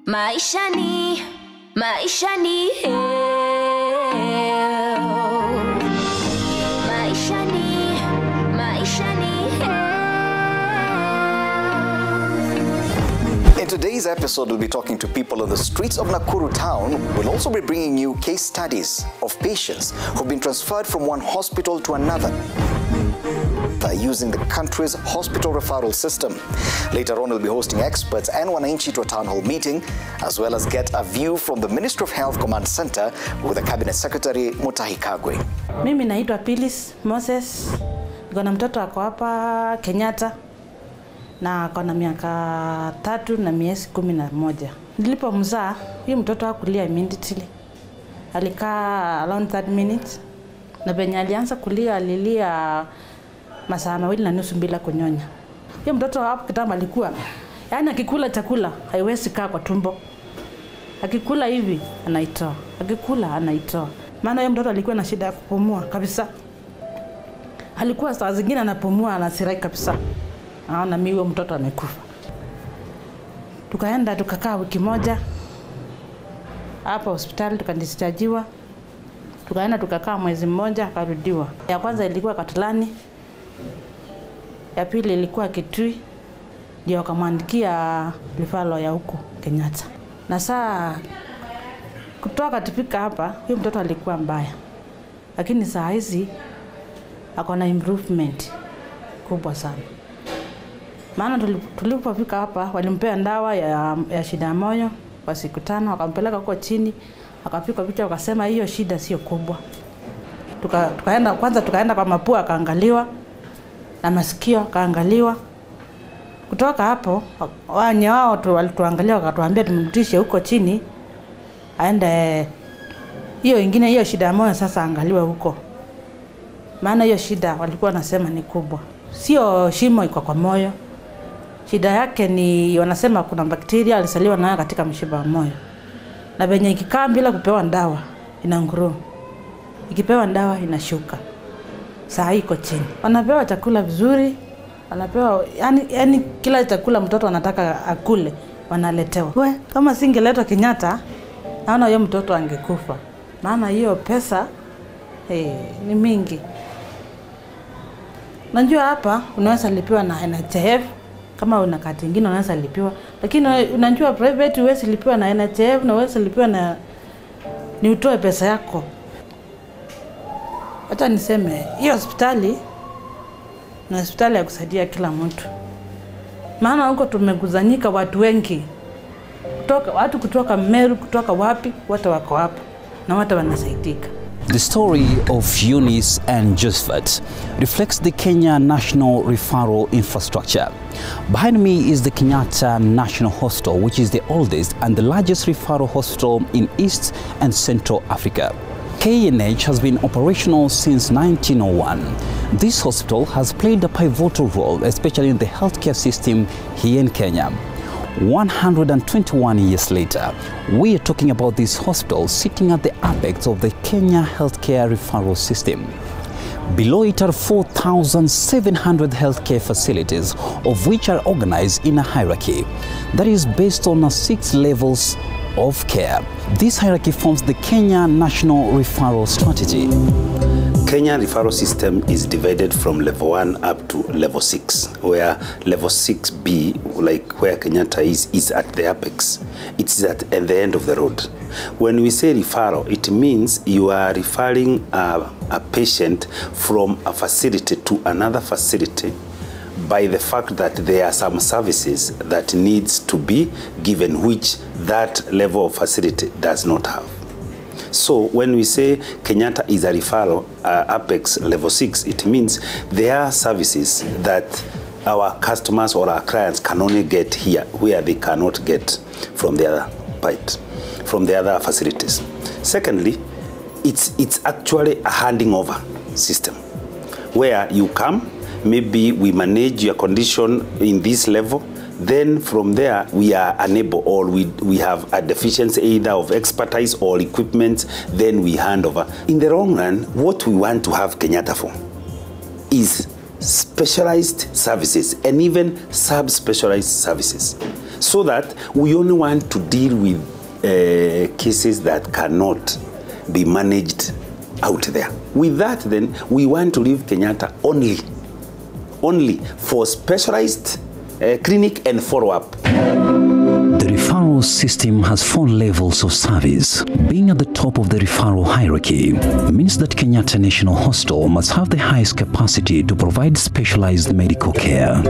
Maisha ni Maisha ni In today's episode, we'll be talking to people on the streets of Nakuru town. We'll also be bringing you case studies of patients who've been transferred from one hospital to another by using the country's hospital referral system. Later on, we'll be hosting experts and wananchi to a town hall meeting, as well as get a view from the Ministry of Health Command Center with the Cabinet Secretary Mutahi Kagwe. Mimi naitwa Phyllis Moses. Niko mtoto ako hapa Kenyatta na ako na miaka 3 na miezi 11. Nilipomzaa, huyu mtoto hakulia immediately. Alikaa around 30 minutes. Na penye alianza kulia alilia masaa 2.5 bila kunyonya. Huyo mtoto hapo kitambo alikuwa yani akikula chakula haiwezi kaa kwa tumbo. Akikula hivi anaitoa. Akikula anaitoa. Maana huyo mtoto alikuwa na shida ya kupumua kabisa. Alikuwa saa zingine anapumua anasirai kabisa. Na mimi huyo mtoto amekufa. Tukaenda tukakaa wiki moja hapa hospitali tukadischargiwa. Tukaenda tukakaa mwezi mmoja akarudiwa. Ya kwanza ilikuwa Katulani. Ya pili ilikuwa Kitui. Ndio akamwandikia referral ya huko Kenyatta. Na saa kutoka tupika hapa, huyo mtoto alikuwa mbaya. Lakini saa hizi ako na improvement kubwa sana. Maana tulipofika hapa walimpea dawa ya shida ya moyo kwa siku 5, wakampeleka huko chini, akapika picha wakasema hiyo shida sio kubwa. Tukaenda kwa mapua akaangaliwa na masikio akaangaliwa. Kutoka hapo wao walituangalia wakatuambia tumrudishe huko chini aende hiyo ingine hiyo shida ya moyo sasa angaliwe huko. Maana hiyo shida walikuwa nasema ni kubwa. Sio shimo iko kwa moyo. Shida yake ni wanasema kuna bakteria alisaliwa nayo katika mshipa wa moyo. Na venye ikikaa bila kupewa dawa inanguru. Ikipewa dawa inashuka. Saa iko chini. Wanapewa chakula vizuri, wanapewa yani kila chakula mtoto anataka akule wanaletewa. Kama singeletwa Kenyatta, naona huyo mtoto angekufa. Maana hiyo pesa ni mingi. Najua hapa unaweza lipiwa na NHIF kama una kati nyingine unaweza lipiwa, lakini unajua private huwezi lipiwa na NHIF na huwezi lipiwa na ni utoe pesa yako. Acha niseme hiyo hospitali na hospitali ya kusaidia kila mtu. Maana huko tumeguzanyika watu wengi. Kutoka Meru, kutoka wapi, wote wako hapa na wote wanasaidika. The story of Eunice and Josephat reflects the Kenya National Referral Infrastructure. Behind me is the Kenyatta National Hospital, which is the oldest and the largest referral hospital in East and Central Africa. KENH has been operational since 1901. This hospital has played a pivotal role, especially in the healthcare system here in Kenya. 121 years later, we are talking about this hospital sitting at the apex of the Kenya healthcare referral system. Below it are 4,700 healthcare facilities, of which are organized in a hierarchy that is based on 6 levels of care. This hierarchy forms the Kenya National Referral Strategy. Kenya referral system is divided from level 1 up to level 6, where level 6B, like where Kenyatta is at the apex. It's at the end of the road. When we say referral, it means you are referring a patient from a facility to another facility by the fact that there are some services that needs to be given which that level of facility does not have. So when we say Kenyatta is a referral apex level 6, it means there are services that our customers or our clients can only get here where they cannot get from the other part, from the other facilities. Secondly, it's actually a handing over system where you come, maybe we manage your condition in this level, then from there we are unable or we have a deficiency either of expertise or equipment, then we hand over. In the long run, what we want to have Kenyatta for is specialized services and even sub-specialized services. so that we only want to deal with cases that cannot be managed out there. With that, then, we want to leave Kenyatta only for specialized clinic and follow-up. The referral system has 4 levels of service. Being at the top of the referral hierarchy means that Kenyatta National Hospital must have the highest capacity to provide specialized medical care.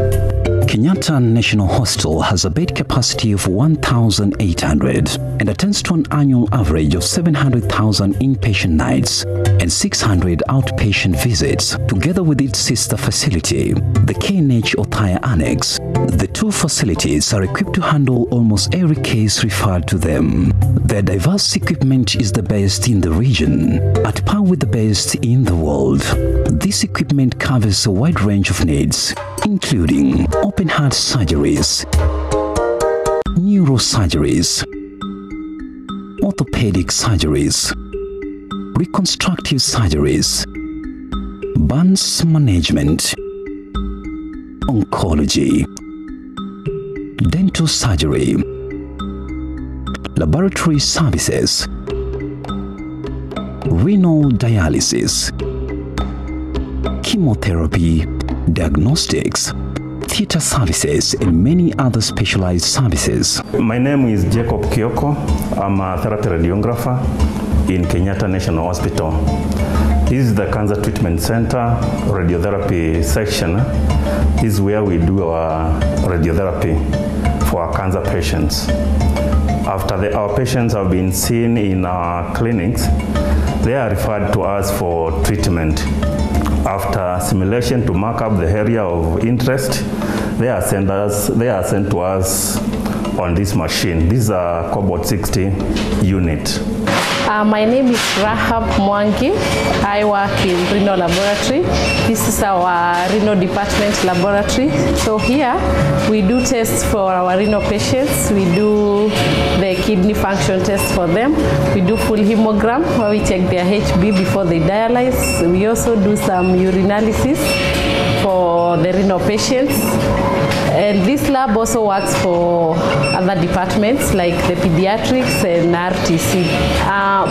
Kenyatta National Hospital has a bed capacity of 1,800 and attends to an annual average of 700,000 inpatient nights and 600 outpatient visits. Together with its sister facility, the KENYA-AFYA Annex, the 2 facilities are equipped to handle almost every case referred to them. Their diverse equipment is the best in the region, at par with the best in the world. This equipment covers a wide range of needs, including open heart surgeries, neurosurgeries, orthopedic surgeries, reconstructive surgeries, burns management, oncology, dental surgery, laboratory services, renal dialysis, chemotherapy, diagnostics, theater services, and many other specialized services. My name is Jacob Kioko. I'm a therapy radiographer in Kenyatta National Hospital. This is the Cancer Treatment Center radiotherapy section. This is where we do our radiotherapy for our cancer patients. After our patients have been seen in our clinics, they are referred to us for treatment. After simulation to mark up the area of interest, they are sent to us on this machine. This is a Cobalt 60 unit. My name is Rahab Mwangi. I work in renal laboratory. This is our renal department laboratory. So here we do tests for our renal patients. We do the kidney function test for them. We do full hemogram where we check their HB before they dialyze. We also do some urinalysis for the renal patients. And this lab also works for other departments like the pediatrics and RTC.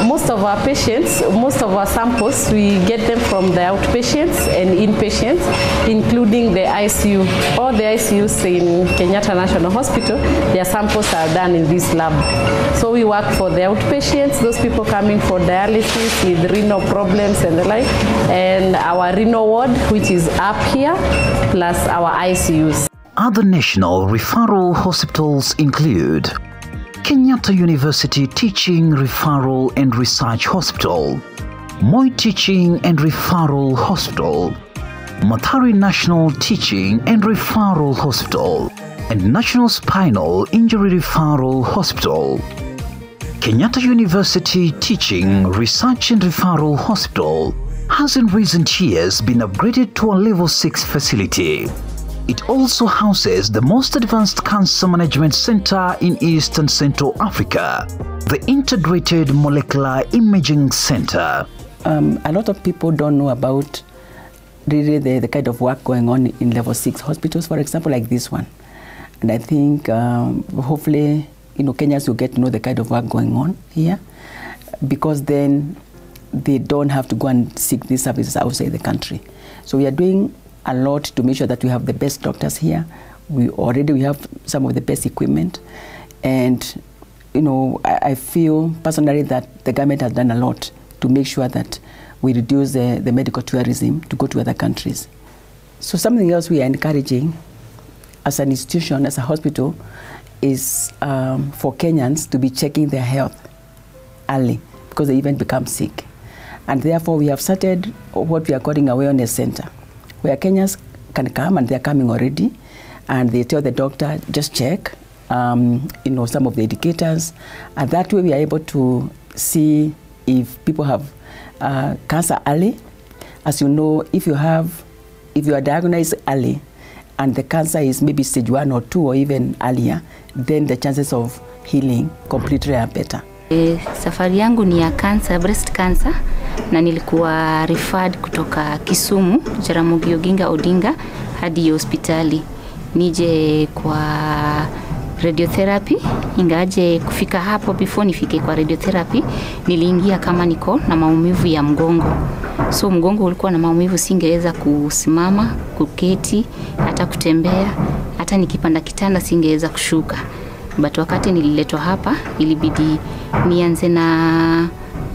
Most of our patients, most of our samples, we get them from the outpatients and inpatients, including the ICU. All the ICUs in Kenyatta National Hospital, their samples are done in this lab. So we work for the outpatients, those people coming for dialysis with renal problems and the like, and our renal ward, which is up here, plus our ICUs. Other national referral hospitals include Kenyatta University Teaching, Referral and Research Hospital, Moi Teaching and Referral Hospital, Mathari National Teaching and Referral Hospital, and National Spinal Injury Referral Hospital. Kenyatta University Teaching, Research and Referral Hospital has in recent years been upgraded to a level 6 facility. It also houses the most advanced cancer management center in East and Central Africa, the Integrated Molecular Imaging Center. A lot of people don't know about really the kind of work going on in level 6 hospitals, for example, like this one. And I think hopefully, Kenyans will get to know the kind of work going on here, because then they don't have to go and seek these services outside the country. So we are doing a lot to make sure that we have the best doctors here. We have some of the best equipment. And, I feel personally that the government has done a lot to make sure that we reduce the medical tourism to go to other countries. So something else we are encouraging as an institution, as a hospital, is for Kenyans to be checking their health early, because they even become sick. And therefore we have started what we are calling a wellness center, where Kenyans can come, and they're coming already, and they tell the doctor, just check, some of the indicators, and that way we are able to see if people have cancer early. As you know, if you are diagnosed early, and the cancer is maybe stage 1 or 2 or even earlier, then the chances of healing completely are better. Safari yangu ni ya cancer, breast cancer, na nilikuwa referred kutoka Kisumu, Jaramogi Oginga Odinga, hadi hospitali. Nije kwa radiotherapy, ingaje kufika hapo before nifike kwa radiotherapy niliingia kama niko na maumivu ya mgongo. So mgongo ulikuwa na maumivu, singeweza kusimama, kuketi, hata kutembea, hata nikipanda kitanda singeweza kushuka. But wakati nililetwa hapa ilibidi nianze na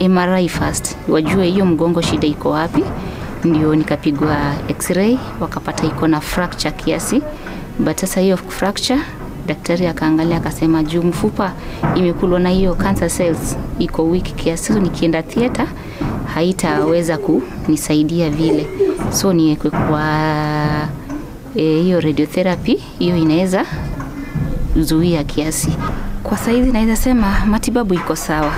MRI first, wajue hiyo mgongo shida iko wapi. Ndio nikapigwa x-ray, wakapata iko na fracture kiasi. But sasa hiyo fracture daktari akaangalia akasema juu mfupa imekulwa na hiyo cancer cells iko weak kiasi, so nikienda theater haitaweza kunisaidia vile. So niwekwe kwa hiyo radiotherapy, hiyo inaweza zuia kiasi. Kwa saizi naweza sema matibabu iko sawa,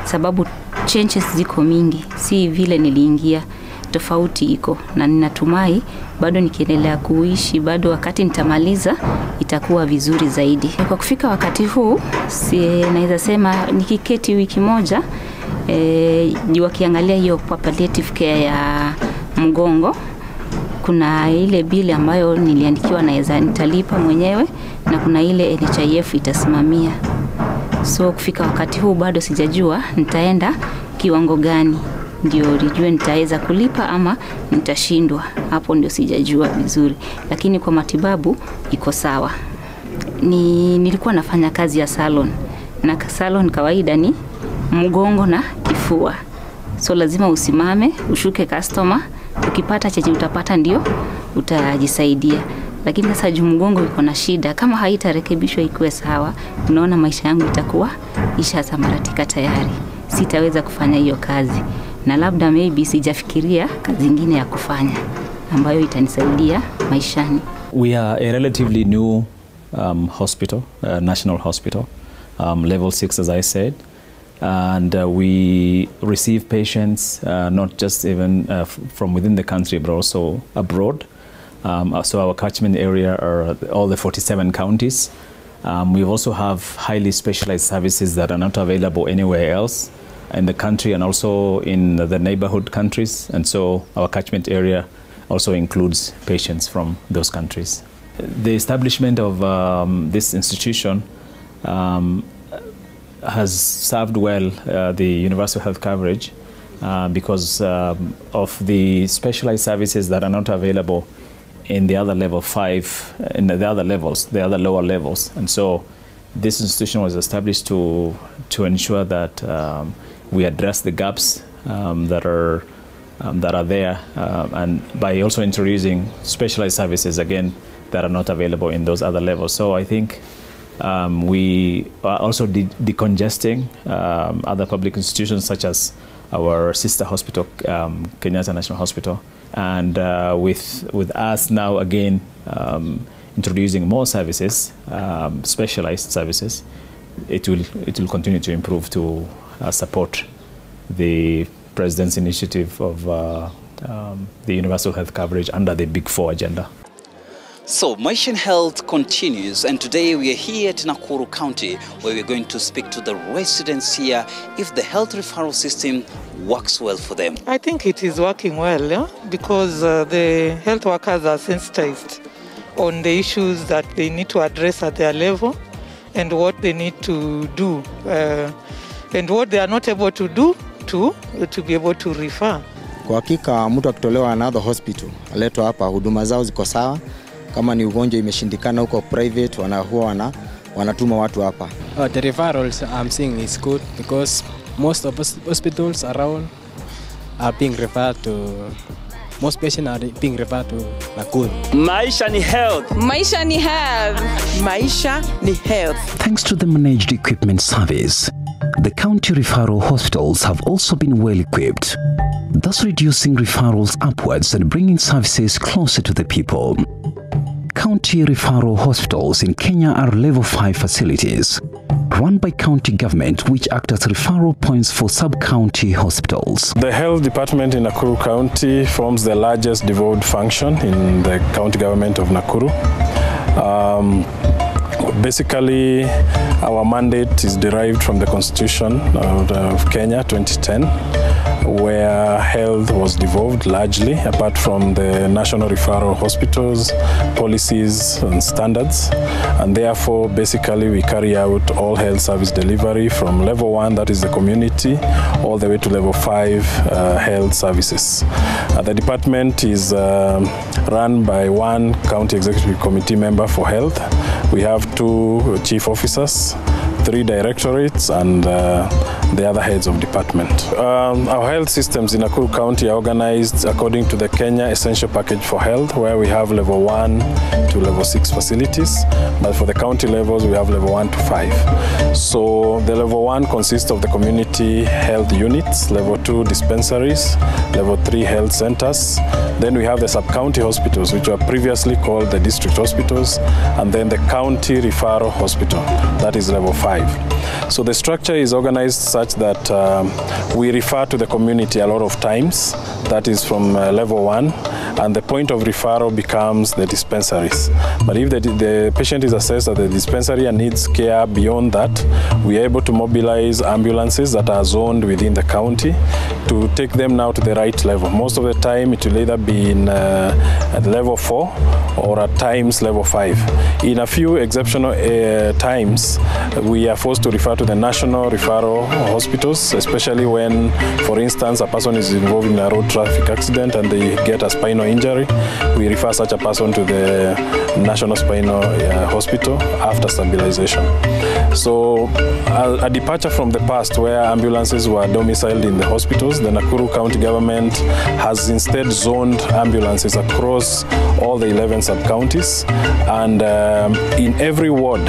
sababu changes ziko mingi, si vile niliingia, tofauti iko, na ninatumai bado nikiendelea kuishi, bado wakati nitamaliza itakuwa vizuri zaidi. Kwa kufika wakati huu, naweza sema nikiketi wiki moja, wakiangalia hiyo palliative care ya mgongo, kuna ile bili ambayo niliandikiwa naweza nitalipa mwenyewe, na kuna ile NHIF itasimamia. So kufika wakati huu bado sijajua nitaenda kiwango gani, ndio nijue nitaweza kulipa ama nitashindwa. Hapo ndio sijajua vizuri, lakini kwa matibabu iko sawa. Nilikuwa nafanya kazi ya salon, na salon kawaida ni mgongo na kifua. So lazima usimame, ushuke customer, ukipata chenye utapata ndio utajisaidia. Lakini sasa juu mgongo iko na shida, kama haitarekebishwa ikuwe sawa, unaona maisha yangu itakuwa ishasambaratika tayari. Sitaweza kufanya hiyo kazi, na labda maybe sijafikiria kazi nyingine ya kufanya ambayo itanisaidia maishani. We are a relatively new hospital, national hospital, level 6 as I said, and we receive patients not just even from within the country but also abroad. So our catchment area are all the 47 counties. We also have highly specialized services that are not available anywhere else in the country and also in the neighborhood countries. And so our catchment area also includes patients from those countries. The establishment of this institution has served well the universal health coverage because of the specialized services that are not available in the other level 5, in the other levels, the other lower levels. And so this institution was established to ensure that we address the gaps that are there, and by also introducing specialized services again that are not available in those other levels. So I think we are also decongesting other public institutions such as our sister hospital, Kenyatta National Hospital, and with us now again introducing more services, specialized services, it will continue to improve to support the President's initiative of the universal health coverage under the Big Four agenda. So Maisha Health continues, and today we are here at Nakuru County, where we're going to speak to the residents here if the health referral system works well for them. I think it is working well, yeah? Because the health workers are sensitized on the issues that they need to address at their level and what they need to do and what they are not able to do to be able to refer. Kwa hakika mtu akitolewa another hospital aletwa hapa, huduma zao ziko sawa. Kama ni ugonjwa imeshindikana huko private, wanatuma watu hapa. The referrals I'm seeing is good because most of hospitals around are being referred to. Most patients are being referred to Nakuru. Maisha ni health. Maisha ni health. Maisha ni health. Thanks to the managed equipment service, the county referral hospitals have also been well equipped, thus reducing referrals upwards and bringing services closer to the people. County referral hospitals in Kenya are level 5 facilities run by county government which act as referral points for sub-county hospitals. The health department in Nakuru County forms the largest devolved function in the county government of Nakuru. Basically, our mandate is derived from the Constitution of Kenya 2010, where health was devolved largely, apart from the national referral hospitals, policies and standards. And therefore, basically, we carry out all health service delivery from level 1, that is the community, all the way to level 5 health services. The department is run by one county executive committee member for health. We have 2 chief officers, 3 directorates, and the other heads of department. Our health systems in Nakuru County are organized according to the Kenya Essential Package for Health, where we have level 1 to level 6 facilities, but for the county levels we have level 1 to 5. So the level 1 consists of the community health units, level 2 dispensaries, level 3 health centers. Then we have the sub-county hospitals, which were previously called the district hospitals, and then the county referral hospital, that is level 5. So the structure is organized such that we refer to the community a lot of times, that is from level 1, and the point of referral becomes the dispensaries. But if the patient is assessed at the dispensary and needs care beyond that, we are able to mobilize ambulances that are zoned within the county to take them now to the right level. Most of the time it will either be in at level 4 or at times level 5. In a few exceptional times, we are forced to refer to the national referral hospitals, especially when, for instance, a person is involved in a road traffic accident and they get a spinal injury. We refer such a person to the National Spinal Hospital after stabilization. So a departure from the past where ambulances were domiciled in the hospitals, the Nakuru County government has instead zoned ambulances across all the 11 sub-counties, and in every ward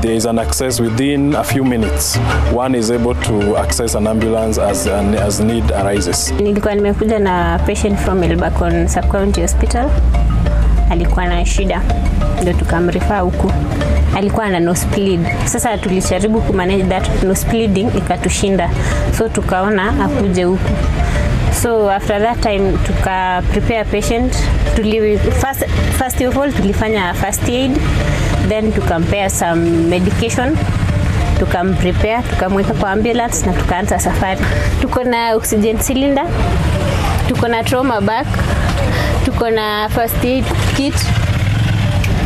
there is an access within a few minutes. One is able to access an ambulance as need arises. Nilikuwa nimekuja na patient from Elbakon Sub-County Hospital. Alikuwa na shida, ndio tukamrefer huku. Alikuwa na nosebleed. Sasa tulijaribu kumanage that nosebleeding ikatushinda. So tukaona akuje huku. So after that time tuka prepare patient. First of all tulifanya first aid, then tukampea some medication. Tukamprepare, tukamweka kwa ambulance na tukaanza safari. Tuko na oxygen cylinder, tuko na trauma bag, tuko na first aid kit,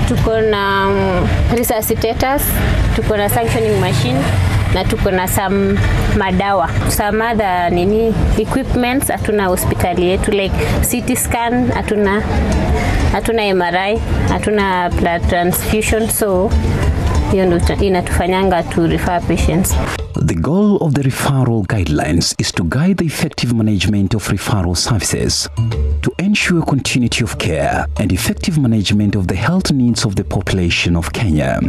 tuko na resuscitators, tuko na suctioning machine, na tuko na some madawa. Some other equipments hatuna hospitali yetu, like CT scan hatuna MRI, hatuna blood transfusion, so inatufanyanga to refer patients. The goal of the referral guidelines is to guide the effective management of referral services, to ensure continuity of care and effective management of the health needs of the population of Kenya.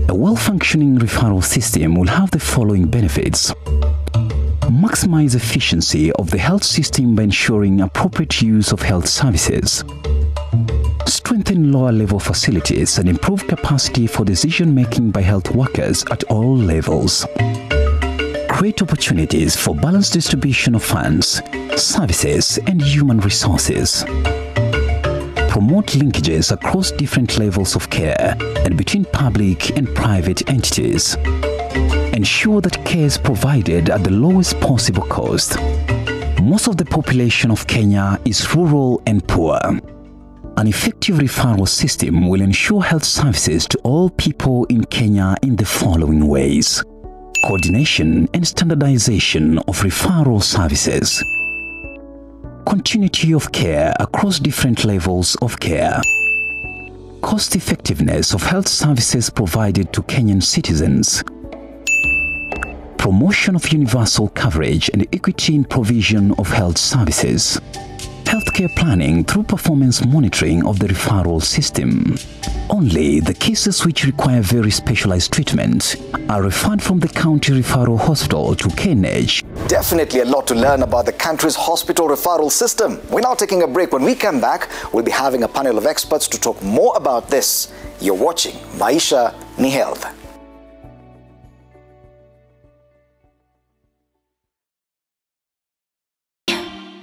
A well-functioning referral system will have the following benefits: maximize efficiency of the health system by ensuring appropriate use of health services, strengthen lower-level facilities and improve capacity for decision-making by health workers at all levels, create opportunities for balanced distribution of funds, services and human resources, promote linkages across different levels of care and between public and private entities, ensure that care is provided at the lowest possible cost. Most of the population of Kenya is rural and poor. An effective referral system will ensure health services to all people in Kenya in the following ways: coordination and standardization of referral services, continuity of care across different levels of care, cost effectiveness of health services provided to Kenyan citizens, promotion of universal coverage and equity in provision of health services, healthcare planning through performance monitoring of the referral system. Only the cases which require very specialized treatment are referred from the county referral hospital to KENYA. Definitely a lot to learn about the country's hospital referral system. We're now taking a break. When we come back, we'll be having a panel of experts to talk more about this. You're watching Maisha ni Health.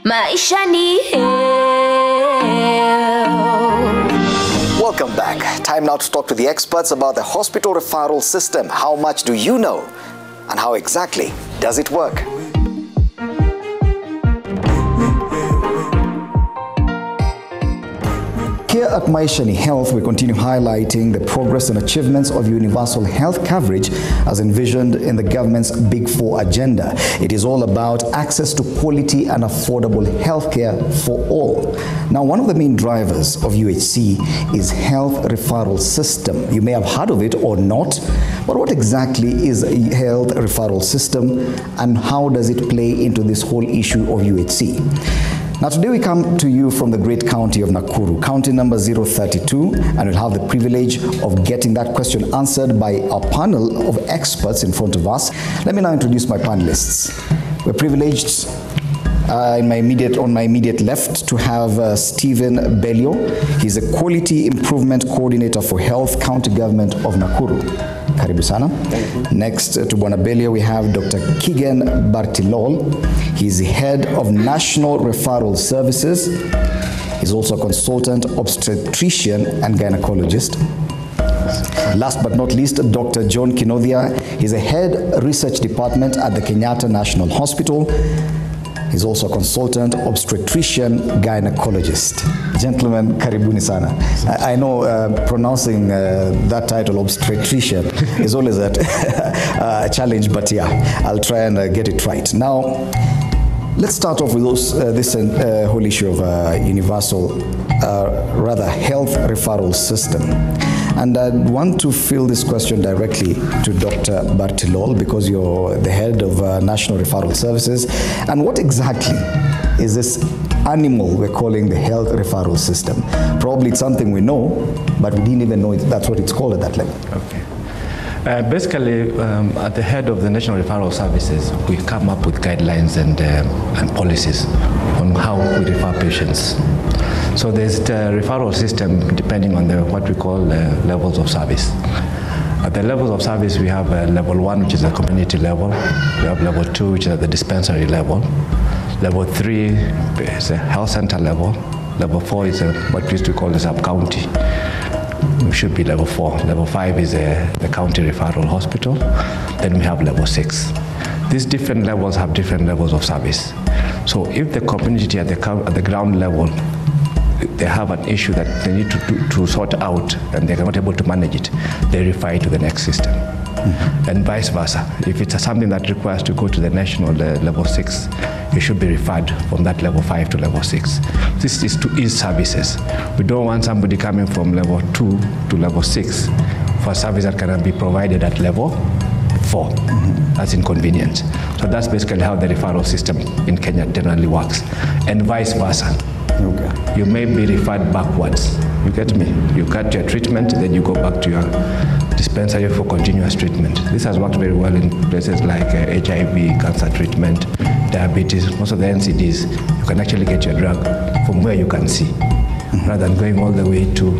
Maisha ni Welcome back. Time now to talk to the experts about the hospital referral system. How much do you know? And how exactly does it work? Here at Maisha ni Health, we continue highlighting the progress and achievements of universal health coverage as envisioned in the government's Big Four agenda. It is all about access to quality and affordable healthcare for all. Now, one of the main drivers of UHC is health referral system. You may have heard of it or not, but what exactly is a health referral system and how does it play into this whole issue of UHC? Now today we come to you from the great county of Nakuru, county number 032, and we'll have the privilege of getting that question answered by our panel of experts in front of us. Let me now introduce my panelists. We're privileged on my immediate left to have Stephen Belio. He's a Quality Improvement Coordinator for Health County Government of Nakuru. Karibu sana. Next to Bwana Belio, we have Dr. Keegan Bartilol. He's the head of National Referral Services. He's also a consultant obstetrician and gynecologist. Last but not least, Dr. John Kinothia. He's a head research department at the Kenyatta National Hospital. He's also a consultant obstetrician gynecologist. Gentlemen, karibuni sana. I know pronouncing that title, obstetrician, is always a challenge, but yeah, I'll try and get it right. Now, let's start off with this whole issue of universal, rather health referral system. And I want to fill this question directly to Dr. Bartilol because you're the head of National Referral Services. And what exactly is this animal we're calling the health referral system? Probably it's something we know, but we didn't even know that's what it's called at that level. Okay. Basically, at the head of the National Referral Services, we come up with guidelines and policies on how we refer patients. So there's the referral system depending on what we call levels of service. At the levels of service, we have level 1, which is a community level. We have level 2, which is at the dispensary level. Level 3 is a health center level. Level 4 is what we used to call the sub-county. It should be level 4. Level 5 is the county referral hospital. Then we have level 6. These different levels have different levels of service. So if the community at the ground level, they have an issue that they need to sort out and they're not able to manage it, they refer it to the next system. And vice versa. If it's something that requires to go to the national level 6, you should be referred from that level 5 to level 6. This is to ease services. We don't want somebody coming from level 2 to level 6 for a service that cannot be provided at level 4. That's inconvenient. So that's basically how the referral system in Kenya generally works. And vice versa. Okay. You may be referred backwards. You get me? You got your treatment, then you go back to your dispensary for continuous treatment. This has worked very well in places like HIV, cancer treatment, diabetes, most of the NCDs. You can actually get your drug from where you can see, rather than going all the way to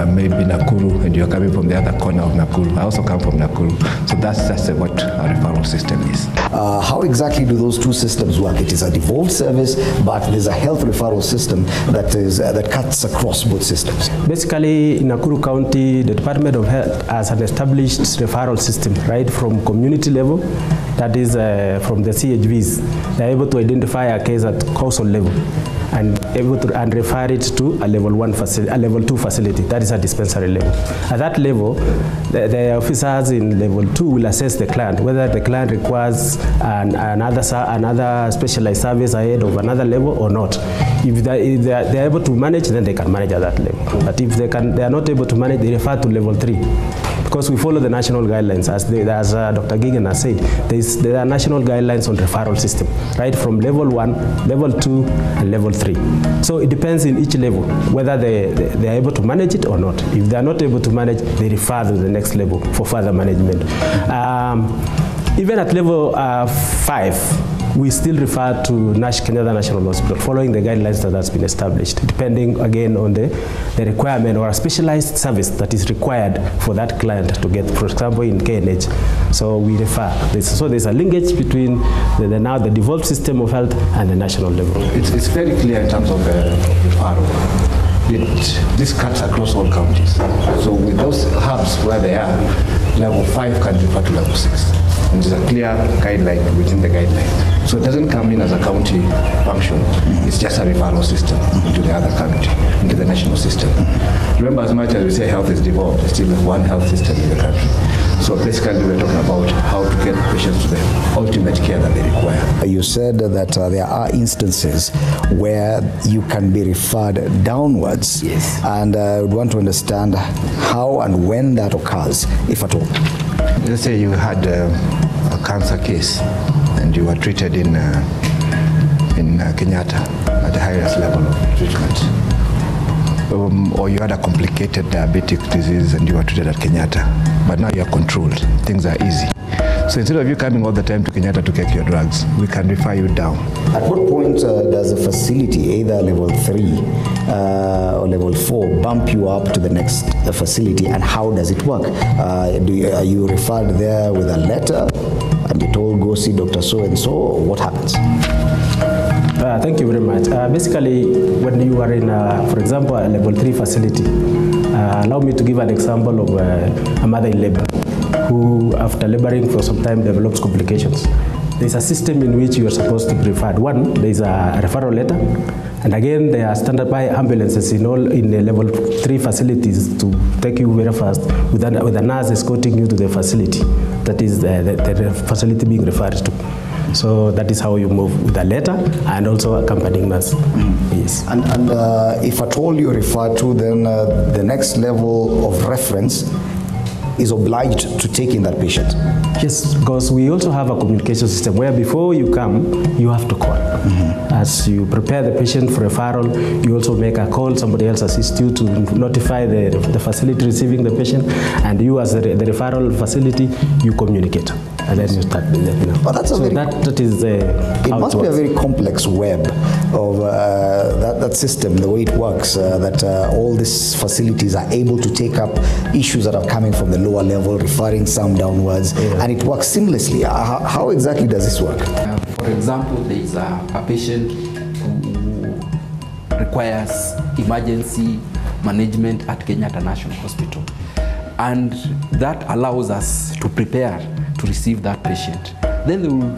maybe Nakuru, and you're coming from the other corner of Nakuru. I also come from Nakuru. So that's what our referral system is. How exactly do those two systems work? It is a devolved service, but there's a health referral system that cuts across both systems. Basically, in Nakuru County, the Department of Health has an established referral system, right, from community level, that is from the CHVs. They're able to identify a case at causal level and able to refer it to a level 1 facility, a level 2 facility. That is a dispensary level. At that level, the officers in level 2 will assess the client, whether the client requires another specialized service ahead of another level or not. If they're able to manage, then they can manage at that level. But if they are not able to manage, they refer to level 3. Because we follow the national guidelines, as Dr. Gigan has said, there are national guidelines on referral system, right, from level 1, level 2, and level 3. So it depends in each level whether they are able to manage it or not. If they are not able to manage, they refer to the next level for further management. Even at level 5, we still refer to Kenyatta National Hospital, following the guidelines that has been established, depending again on the requirement or a specialized service that is required for that client to get, for example, in KNH. So we refer. So there's a linkage between the devolved system of health and the national level. It's very clear in terms of referral. this cuts across all counties. So with those hubs where they are, level 5 can refer to level 6. And there's a clear guideline within the guideline. So it doesn't come in as a county function. It's just a referral system into the other county, into the national system. Remember, as much as we say health is devolved, there's still one health system in the country. So basically we're talking about how to get patients to the ultimate care that they require. You said that there are instances where you can be referred downwards. Yes. And I would want to understand how and when that occurs, if at all. Let's say you had a cancer case and you were treated in Kenyatta at the highest level of treatment. Or you had a complicated diabetic disease and you were treated at Kenyatta, but now you're controlled, things are easy. So instead of you coming all the time to Kenyatta to get your drugs, we can refer you down. At what point does a facility, either level 3 or level 4, bump you up to the next facility, and how does it work? Are you referred there with a letter and you're told go see Dr. So-and-so, or what happens? Thank you very much. Basically, when you are in, for example, a level 3 facility, allow me to give an example of a mother in labor who, after laboring for some time, develops complications. There's a system in which you are supposed to be referred. One, there's a referral letter, and again, there are standby ambulances in the level 3 facilities to take you very fast with a nurse escorting you to the facility. That is the facility being referred to. So that is how you move with a letter and also accompanying nurse. Yes. And if at all you're referred to, then the next level of reference is obliged to take in that patient. Yes, because we also have a communication system where before you come, you have to call. As you prepare the patient for referral, you also make a call, somebody else assists you to notify the facility receiving the patient, and you as the referral facility, you communicate. And then you start with them. But that's that is it must be a very complex web of that system, the way it works, that all these facilities are able to take up issues that are coming from the lower level, referring some downwards, and it works seamlessly. How exactly does this work? For example, there is a patient who requires emergency management at Kenyatta National Hospital, and that allows us to prepare to receive that patient. Then they will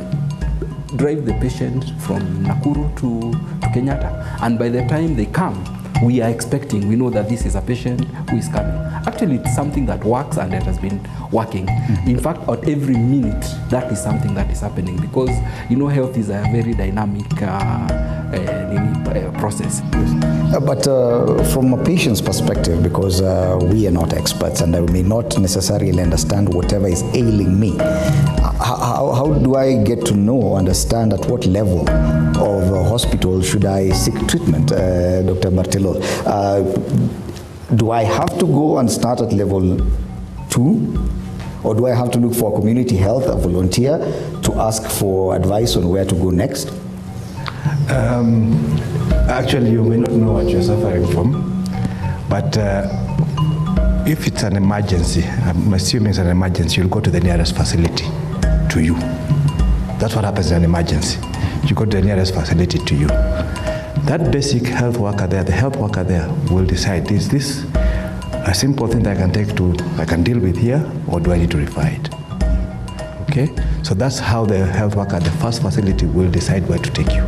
drive the patient from Nakuru to Kenyatta, and by the time they come, we are expecting, we know that this is a patient who is coming. Actually, it's something that works and it has been working. In fact, at every minute, that is something that is happening, because you know health is a very dynamic process. But from a patient's perspective, because we are not experts and I may not necessarily understand whatever is ailing me, how do I get to know, understand at what level of hospital should I seek treatment, Dr. Bartolo? Do I have to go and start at level 2? Or do I have to look for a community health, a volunteer, to ask for advice on where to go next? Actually, you may not know what you're suffering from, but if it's an emergency, I'm assuming it's an emergency, you'll go to the nearest facility to you. That's what happens in an emergency. You go to the nearest facility to you. That basic health worker there, the health worker there will decide, is this a simple thing that I can deal with here, or do I need to refer it? Okay? So that's how the health worker at the first facility will decide where to take you.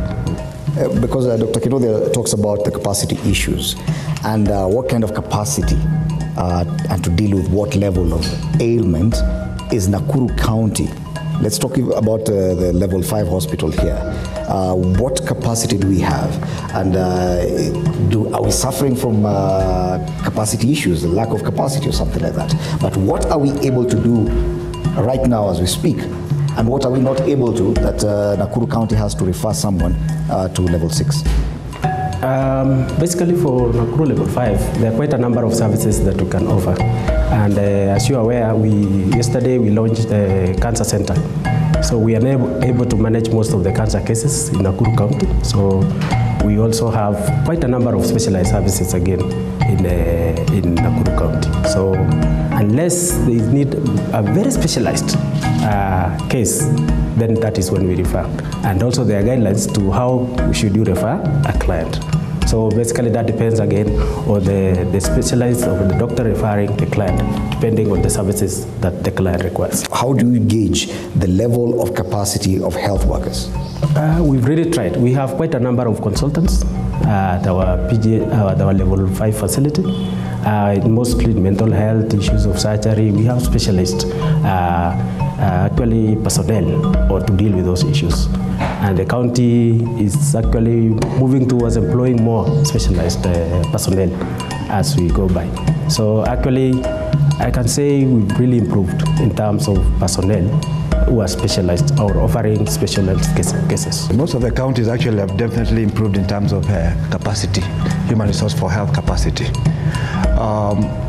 Because Dr. Kinodia talks about the capacity issues and what kind of capacity and to deal with what level of ailment is Nakuru County. Let's talk about the level 5 hospital here. What capacity do we have? And are we suffering from capacity issues, the lack of capacity or something like that? But what are we able to do right now as we speak? And what are we not able to that Nakuru County has to refer someone to level 6? Basically for Nakuru level 5, there are quite a number of services that we can offer. And as you are aware, yesterday we launched the cancer center. So we are able to manage most of the cancer cases in Nakuru County. So we also have quite a number of specialized services again in Nakuru County. So unless they need a very specialized case, then that is when we refer. And also there are guidelines to how should you refer a client. So basically that depends again on the specialist or the doctor referring the client, depending on the services that the client requires. How do you gauge the level of capacity of health workers? We've really tried. We have quite a number of consultants at our our level 5 facility. Mostly mental health, issues of surgery. We have specialists, actually personnel, or to deal with those issues. And the county is actually moving towards employing more specialized personnel as we go by. So actually, I can say we've really improved in terms of personnel who are specialized or offering specialized cases. Most of the counties actually have definitely improved in terms of capacity, human resource for health capacity.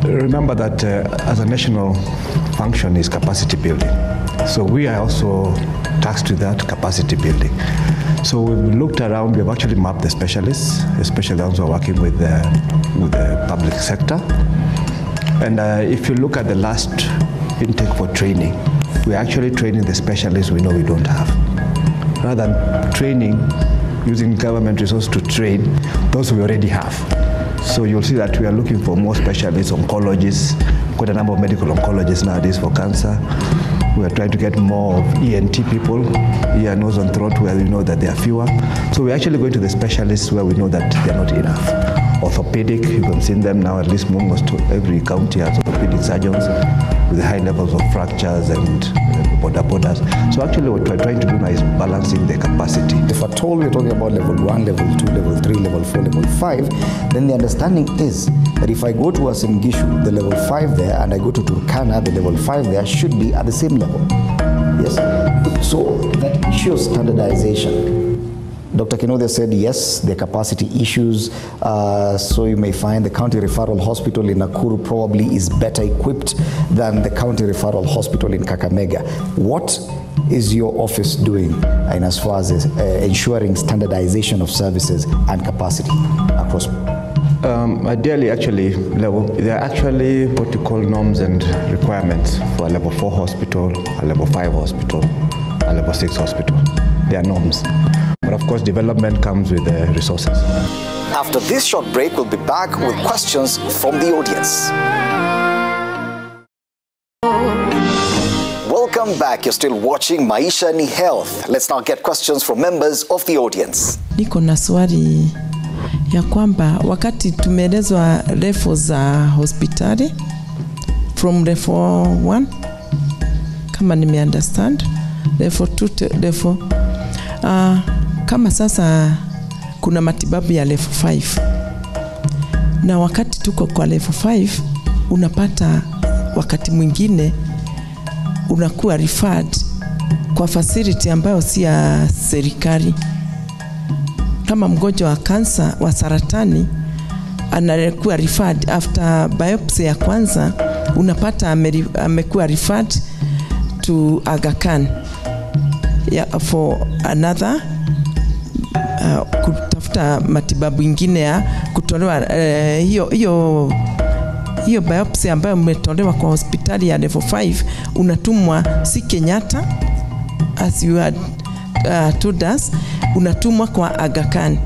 Remember that as a national function is capacity building. So we are also tasked with that capacity building. So we've looked around, we've actually mapped the specialists, especially those who are working with the public sector. And if you look at the last intake for training, we're actually training the specialists we know we don't have. Rather than training, using government resources to train those we already have. So you'll see that we are looking for more specialists, oncologists, quite a number of medical oncologists nowadays for cancer. We are trying to get more of ENT people, ear, nose and throat, where we know that there are fewer. So we're actually going to the specialists where we know that they're not enough. Orthopedic, you can see them now, at least almost every county has orthopedic surgeons with high levels of fractures and borders. So actually what we're trying to do now is balancing the capacity. If at all we're talking about level 1, level 2, level 3, level 4, level 5, then the understanding is that if I go to Asingishu, the level 5 there, and I go to Turkana, the level 5 there should be at the same level. Yes? So that issue of standardization, Dr. Kinodia said yes, the capacity issues, so you may find the county referral hospital in Nakuru probably is better equipped than the county referral hospital in Kakamega. What is your office doing in as far as ensuring standardization of services and capacity across? Ideally, actually, there are actually protocol norms and requirements for a level 4 hospital, a level 5 hospital, a level 6 hospital. There are norms. But of course, development comes with the resources. After this short break, we'll be back with questions from the audience. Welcome back. You're still watching Maisha ni Health. Let's now get questions from members of the audience. Niko na swali ya kwamba wakati tumeelezwa level za hospitali from level 1 kama nimeunderstand, level 2 level kama sasa kuna matibabu ya level 5 na wakati tuko kwa level 5 unapata wakati mwingine unakuwa referred kwa facility ambayo si ya serikali. Kama mgonjwa wa kansa wa saratani anakuwa referred after biopsy ya kwanza, unapata amekuwa referred to Aga Khan for another kutafuta matibabu ingine ya kutolewa hiyo biopsy ambayo umetolewa kwa hospitali ya level 5 unatumwa si Kenyatta as you had told us, unatumwa kwa Aga Khan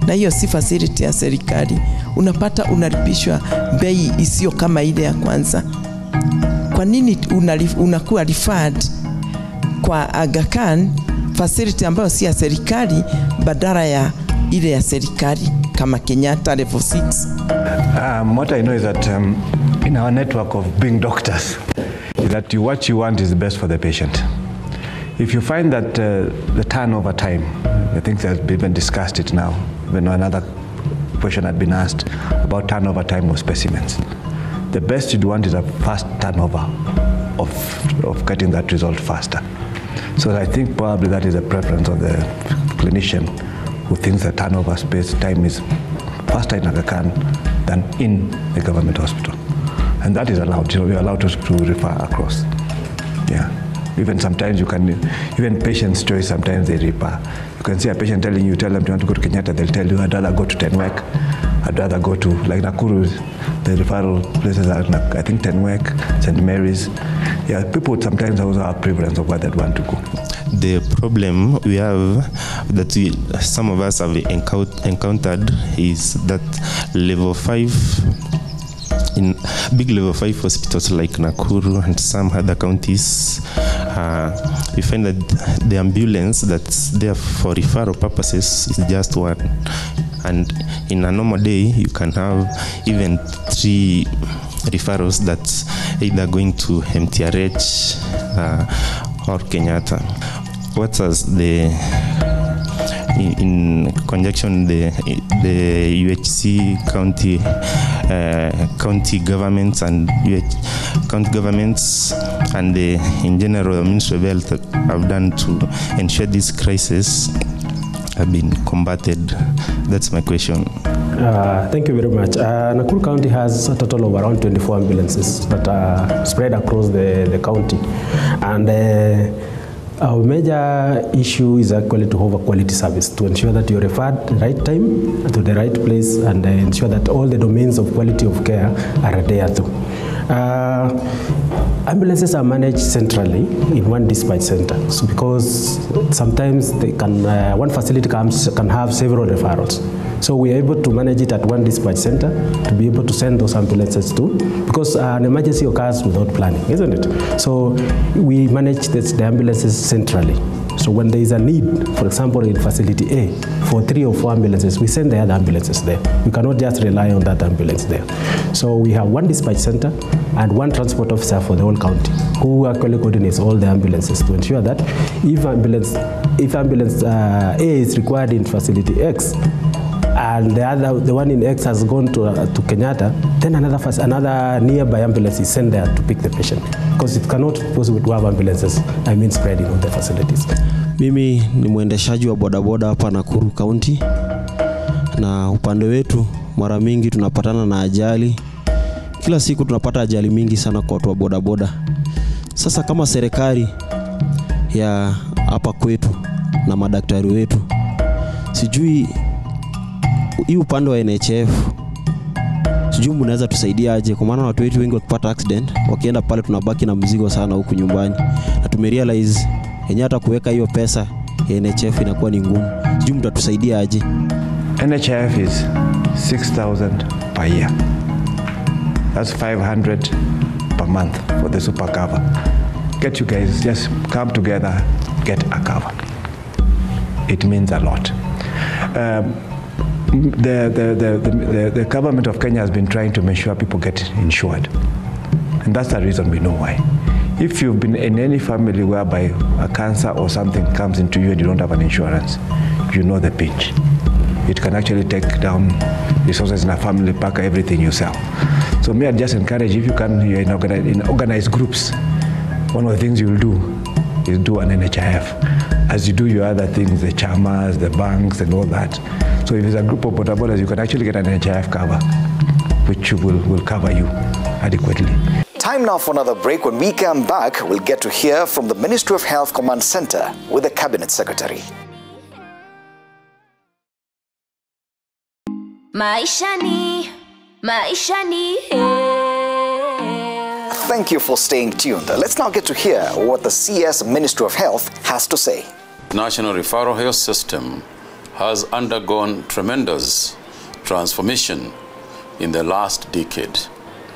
na hiyo si facility ya serikali. Unapata unalipishwa bei isiyo kama ile ya kwanza. Kwa nini unakuwa referred kwa Aga Khan facility ambayo si ya serikali badala ya ile ya serikali kama Kenyatta level 6? What I know is that in our network of being doctors, is that what you want is best for the patient. If you find that the turnover time, I think that's been discussed it now, when another question had been asked about turnover time of specimens. The best you'd want is a fast turnover of getting that result faster. So I think probably that is a preference of the clinician who thinks the turnover space time is faster in Aga Khan than in the government hospital. And that is allowed. You know, we are allowed to refer across. Yeah. Even sometimes you can, even patient's choice, sometimes they refer. You can see a patient telling you, tell them you want to go to Kenyatta, they'll tell you, I'd rather go to Tenwek. I'd rather go to, like Nakuru, the referral places are, I think, Tenwek, St. Mary's. Yeah, people sometimes also have preference of where they'd want to go. The problem we have that some of us have encountered is that level 5, in big level 5 hospitals like Nakuru and some other counties, we find that the ambulance that's there for referral purposes is just one. And in a normal day, you can have even 3 referrals that's either going to MTRH or Kenyatta. What does in conjunction the UHC county governments and county governments and in general the Ministry of Health have done to ensure this crisis have been combated? That's my question. Thank you very much. Nakuru County has a total of around 24 ambulances that are spread across the county, and our major issue is actually to have a quality service, to ensure that you're referred at the right time to the right place, and ensure that all the domains of quality of care are adhered to. Ambulances are managed centrally in one dispatch center, so because sometimes they can, one facility can have several referrals. So we are able to manage it at one dispatch center to be able to send those ambulances to, because an emergency occurs without planning, isn't it? So we manage the ambulances centrally. So when there is a need, for example, in facility A, for 3 or 4 ambulances, we send the other ambulances there. We cannot just rely on that ambulance there. So we have one dispatch center and one transport officer for the whole county, who actually coordinates all the ambulances to ensure that if ambulance A is required in facility X, and the one in X has gone to Kenyatta, then another nearby ambulance is sent there to pick the patient, because it cannot be possible to have ambulances, spread in all the facilities. Mimi ni mwendeshaji wa bodaboda hapa Nakuru County, na upande wetu mara mingi tunapatana na ajali. Kila siku tunapata ajali mingi sana kwa watu wa bodaboda. Sasa kama serikali ya hapa kwetu na madaktari wetu, sijui hii upande wa NHF, sijui mnaweza tusaidia aje, kwa maana watu wetu wengi wakipata accident wakienda pale tunabaki na mzigo sana huku nyumbani, na tumerealize hata kuweka hiyo pesa ya NHF inakuwa ni ngumu. Sijui mtatusaidia aje. NHF is 6,000 per year. That's 500 per month for the super cover. Get you guys, just come together, get a cover. It means a lot. The government of Kenya has been trying to make sure people get insured. And that's the reason we know why. If you've been in any family whereby a cancer or something comes into you and you don't have an insurance, you know the pinch. It can actually take down resources in a family, pack everything yourself. So me, I just encourage, if you can, you're in organized groups, one of the things you'll do is do an NHIF. As you do your other things, the chamas, the banks and all that. So if there's a group of bodabodas, you can actually get an NHIF cover, which will cover you adequately. Time now for another break. When we come back, we'll get to hear from the Ministry of Health Command Center with the Cabinet Secretary. Maisha ni Thank you for staying tuned. Let's now get to hear what the CS Ministry of Health has to say. National Referral Health System has undergone tremendous transformation in the last decade.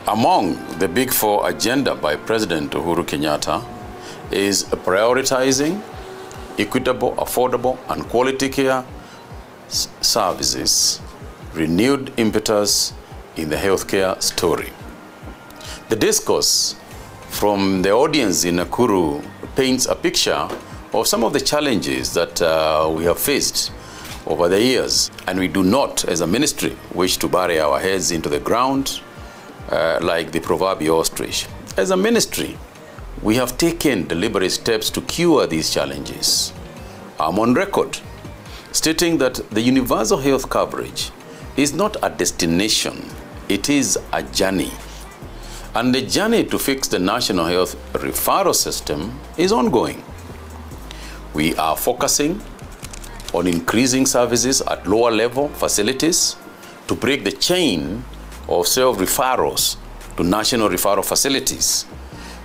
Among the Big Four agenda by President Uhuru Kenyatta is prioritizing equitable, affordable, and quality care services, renewed impetus in the healthcare story. The discourse from the audience in Nakuru paints a picture of some of the challenges that we have faced over the years, and we do not, as a ministry, wish to bury our heads into the ground like the proverbial ostrich. As a ministry, we have taken deliberate steps to cure these challenges. I'm on record stating that the universal health coverage is not a destination, it is a journey. And the journey to fix the national health referral system is ongoing. We are focusing on increasing services at lower level facilities, to break the chain of self-referrals to national referral facilities,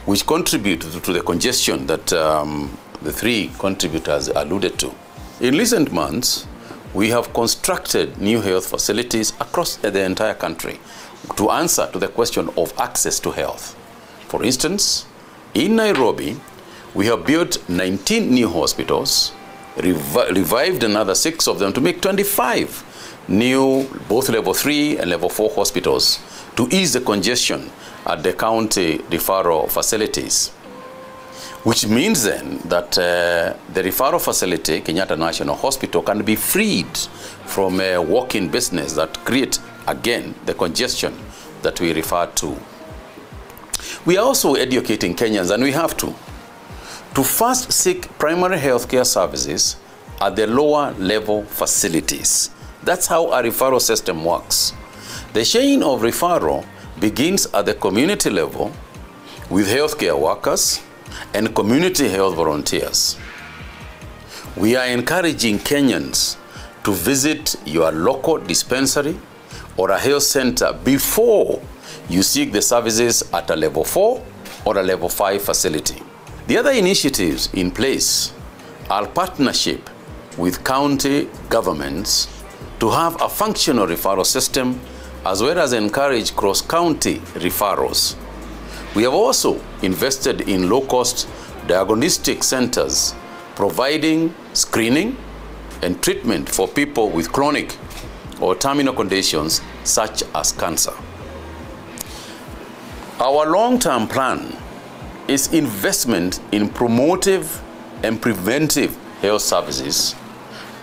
which contribute to the congestion that the three contributors alluded to. In recent months, we have constructed new health facilities across the entire country to answer to the question of access to health. For instance, in Nairobi, we have built 19 new hospitals, revived another 6 of them to make 25 new both level 3 and level 4 hospitals to ease the congestion at the county referral facilities. Which means then that the referral facility, Kenyatta National Hospital, can be freed from a walk-in business that creates, again, the congestion that we refer to. We are also educating Kenyans, and we have to first seek primary healthcare services at the lower level facilities. That's how our referral system works. The chain of referral begins at the community level with healthcare workers and community health volunteers. We are encouraging Kenyans to visit your local dispensary or a health center before you seek the services at a level 4 or a level 5 facility. The other initiatives in place are partnership with county governments to have a functional referral system as well as encourage cross-county referrals. We have also invested in low-cost diagnostic centers, providing screening and treatment for people with chronic or terminal conditions such as cancer. Our long-term plan is investment in promotive and preventive health services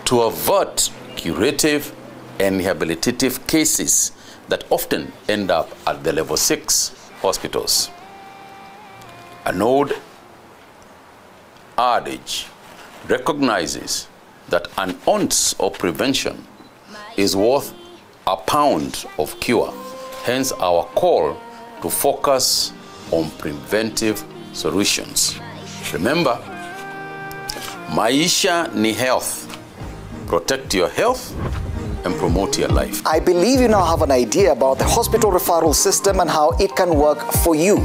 to avert curative and rehabilitative cases that often end up at the level 6 hospitals. An old adage recognizes that an ounce of prevention is worth a pound of cure. Hence our call to focus on preventive solutions. Remember, Maisha ni health. Protect your health and promote your life. I believe you now have an idea about the hospital referral system and how it can work for you.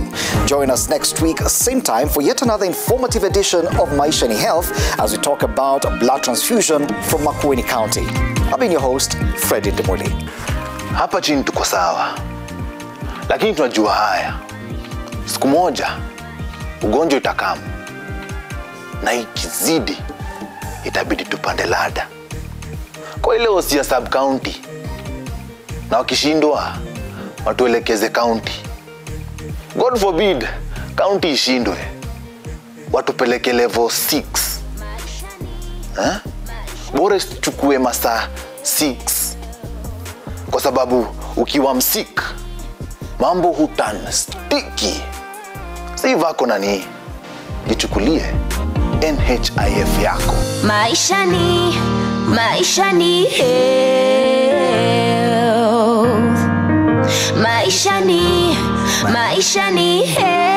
Join us next week, same time, for yet another informative edition of Maisha ni Health as we talk about blood transfusion from Makueni County. I've been your host, Freddy Ndemuli. Hapa chini tuko sawa, lakini tunajua haya. Siku moja, ugonjwa itakamu. Na ikizidi, itabidi tupande lada. Kwa ile osia sub-county, na wakishindwa, watuelekeze county. God forbid, county ishindwe. Watupeleke level 6. Bora chukue masaa 6. Kwa sababu, ukiwa msik, mambo hutan sticky. Si vako nani, jichukulie NHIF yako. Maisha ni health. Maisha ni health.